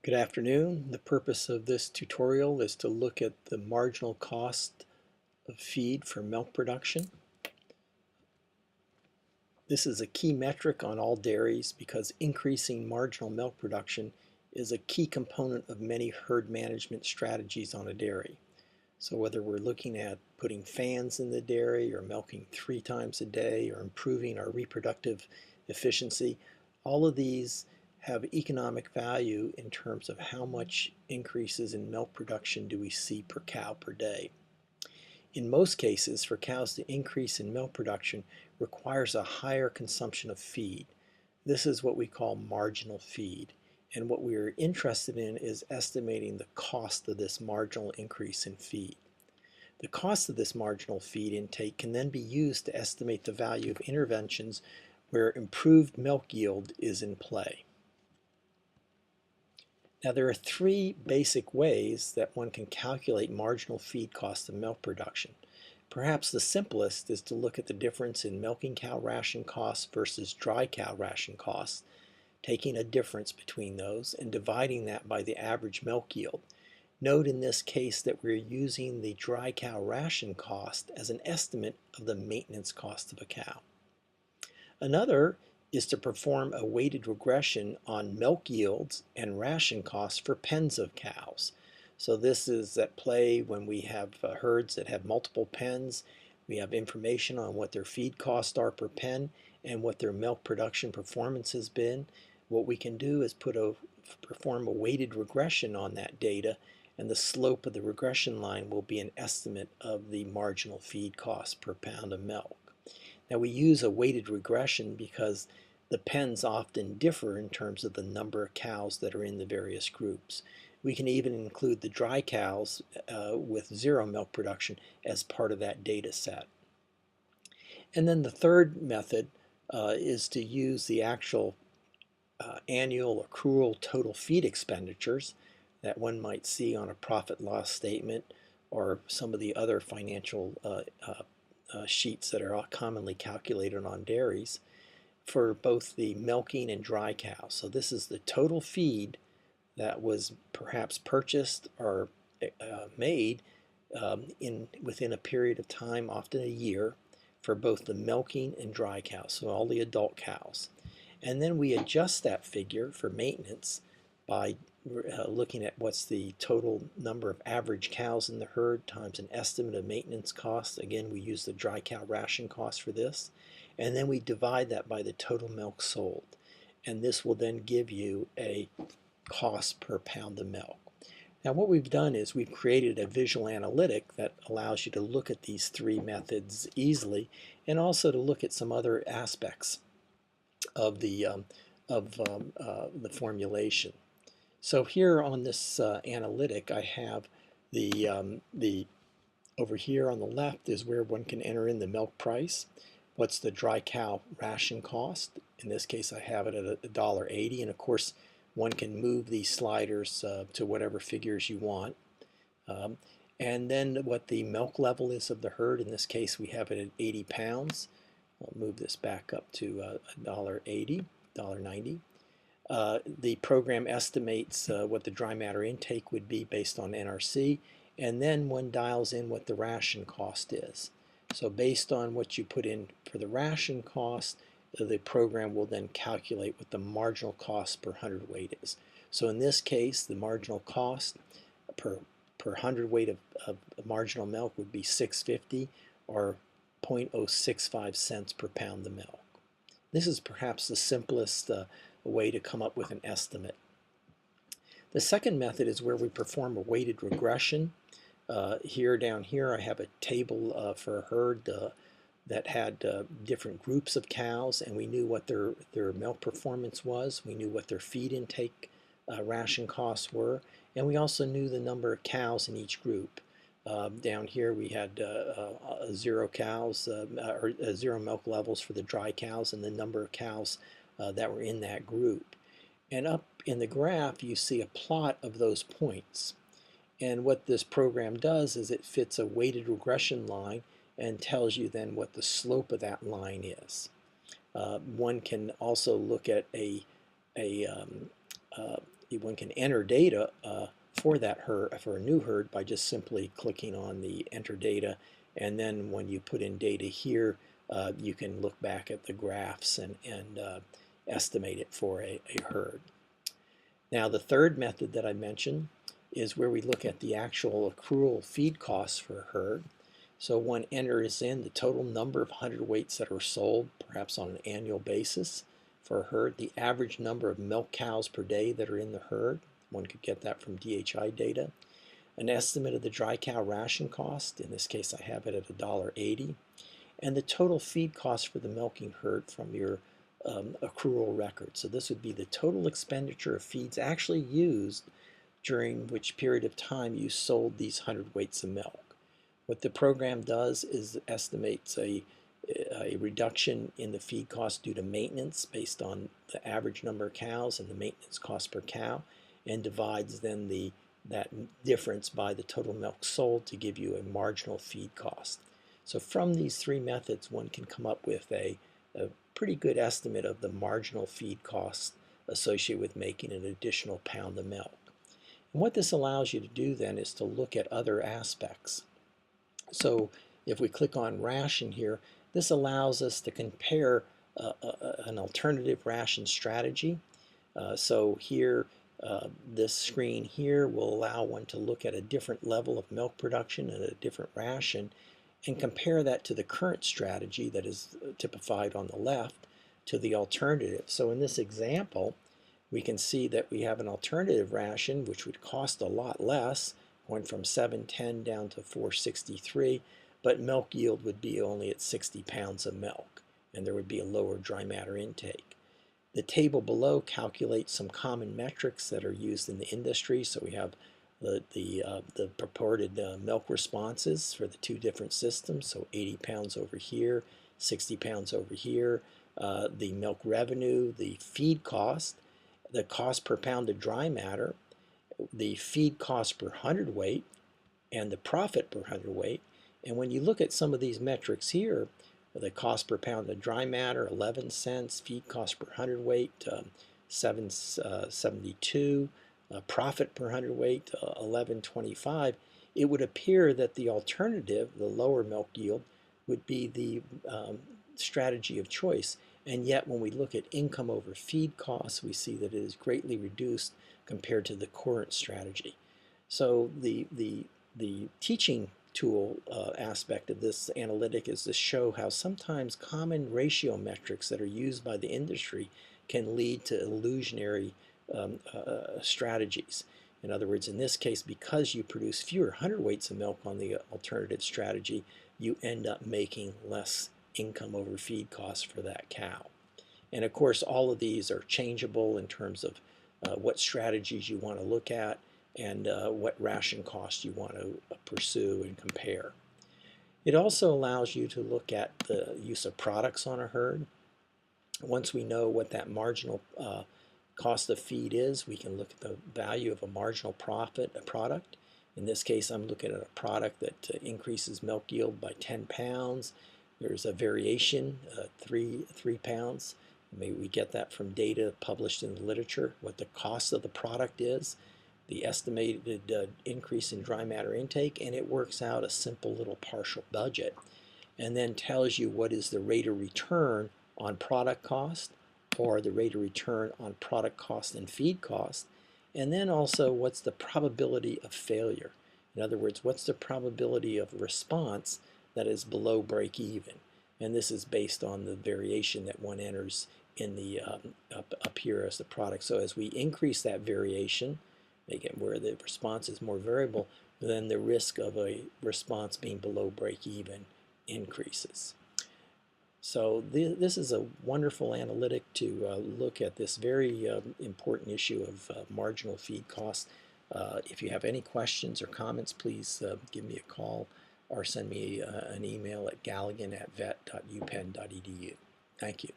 Good afternoon. The purpose of this tutorial is to look at the marginal cost of feed for milk production. This is a key metric on all dairies because increasing marginal milk production is a key component of many herd management strategies on a dairy. So whether we're looking at putting fans in the dairy or milking 3 times a day or improving our reproductive efficiency, all of these have economic value in terms of how much increases in milk production do we see per cow per day. In most cases, for cows to increase in milk production requires a higher consumption of feed. This is what we call marginal feed. And what we are interested in is estimating the cost of this marginal increase in feed. The cost of this marginal feed intake can then be used to estimate the value of interventions where improved milk yield is in play. Now there are 3 basic ways that one can calculate marginal feed cost of milk production. Perhaps the simplest is to look at the difference in milking cow ration costs versus dry cow ration costs, taking a difference between those and dividing that by the average milk yield. Note in this case that we're using the dry cow ration cost as an estimate of the maintenance cost of a cow. Another is to perform a weighted regression on milk yields and ration costs for pens of cows. So this is at play when we have herds that have multiple pens. We have information on what their feed costs are per pen and what their milk production performance has been. What we can do is perform a weighted regression on that data, and the slope of the regression line will be an estimate of the marginal feed cost per pound of milk. Now we use a weighted regression because the pens often differ in terms of the number of cows that are in the various groups. We can even include the dry cows with 0 milk production as part of that data set. And then the third method is to use the actual annual accrual total feed expenditures that one might see on a profit loss statement or some of the other financial sheets that are commonly calculated on dairies for both the milking and dry cows. So this is the total feed that was perhaps purchased or made within a period of time, often a year, for both the milking and dry cows, so all the adult cows. And then we adjust that figure for maintenance by looking at what's the total number of average cows in the herd times an estimate of maintenance costs. Again, we use the dry cow ration cost for this. And then we divide that by the total milk sold. And this will then give you a cost per pound of milk. Now what we've done is we've created a visual analytic that allows you to look at these 3 methods easily and also to look at some other aspects of the formulation. So here on this analytic I have the over here on the left is where one can enter in the milk price. What's the dry cow ration cost? In this case I have it at $1.80, and of course one can move these sliders to whatever figures you want. And then what the milk level is of the herd. In this case we have it at 80 pounds. I'll move this back up to $1.80, $1.90. The program estimates what the dry matter intake would be based on NRC, and then one dials in what the ration cost is. So based on what you put in for the ration cost, the program will then calculate what the marginal cost per hundredweight is. So in this case, the marginal cost per hundredweight of marginal milk would be $6.50 or 0.065 cents per pound of milk. This is perhaps the simplest way to come up with an estimate. The second method is where we perform a weighted regression. Down here I have a table for a herd that had different groups of cows, and we knew what their milk performance was. We knew what their feed intake ration costs were, and we also knew the number of cows in each group. Down here we had 0 cows or 0 milk levels for the dry cows and the number of cows that were in that group. And up in the graph you see a plot of those points. And what this program does is it fits a weighted regression line and tells you then what the slope of that line is. One can also look at one can enter data for that herd, for a new herd, by just simply clicking on the enter data, and then when you put in data here, you can look back at the graphs and estimate it for a herd. Now the third method that I mentioned is where we look at the actual accrual feed costs for a herd. So one enters in the total number of hundredweights that are sold, perhaps on an annual basis for a herd, the average number of milk cows per day that are in the herd. One could get that from DHI data. An estimate of the dry cow ration cost, in this case I have it at $1.80, and the total feed cost for the milking herd from your accrual record. So this would be the total expenditure of feeds actually used during which period of time you sold these hundredweights of milk. What the program does is estimates a reduction in the feed cost due to maintenance based on the average number of cows and the maintenance cost per cow, and divides then that difference by the total milk sold to give you a marginal feed cost. So from these three methods, one can come up with a pretty good estimate of the marginal feed costs associated with making an additional pound of milk. And what this allows you to do then is to look at other aspects. So if we click on ration here, this allows us to compare an alternative ration strategy. So here, this screen here will allow one to look at a different level of milk production and a different ration and compare that to the current strategy that is typified on the left to the alternative. So in this example, we can see that we have an alternative ration which would cost a lot less, going from 710 down to 463, but milk yield would be only at 60 pounds of milk, and there would be a lower dry matter intake. The table below calculates some common metrics that are used in the industry. So we have the purported milk responses for the two different systems, so 80 pounds over here, 60 pounds over here, the milk revenue, the feed cost, the cost per pound of dry matter, the feed cost per hundredweight, and the profit per hundredweight. And when you look at some of these metrics here, the cost per pound of dry matter, 11 cents, feed cost per hundredweight, 7.72, profit per hundredweight, 11.25, it would appear that the alternative, the lower milk yield, would be the strategy of choice. And yet when we look at income over feed costs, we see that it is greatly reduced compared to the current strategy. So the teaching tool aspect of this analytic is to show how sometimes common ratio metrics that are used by the industry can lead to illusionary strategies. In other words, in this case, because you produce fewer hundredweights of milk on the alternative strategy, you end up making less income over feed costs for that cow. And of course, all of these are changeable in terms of what strategies you want to look at and what ration costs you want to pursue and compare. It also allows you to look at the use of products on a herd. Once we know what that marginal cost of feed is, we can look at the value of a marginal profit, a product. In this case, I'm looking at a product that increases milk yield by 10 pounds. There's a variation, 3 pounds. Maybe we get that from data published in the literature, what the cost of the product is, the estimated increase in dry matter intake, and it works out a simple little partial budget, and then tells you what is the rate of return on product cost, or the rate of return on product cost and feed cost, and then also what's the probability of failure. In other words, what's the probability of response that is below break even, and this is based on the variation that one enters in the up here as the product. So as we increase that variation, make it where the response is more variable, then the risk of a response being below break even increases. So this is a wonderful analytic to look at this very important issue of marginal feed costs. If you have any questions or comments, please give me a call or send me an email at galligan@vet.upenn.edu. Thank you.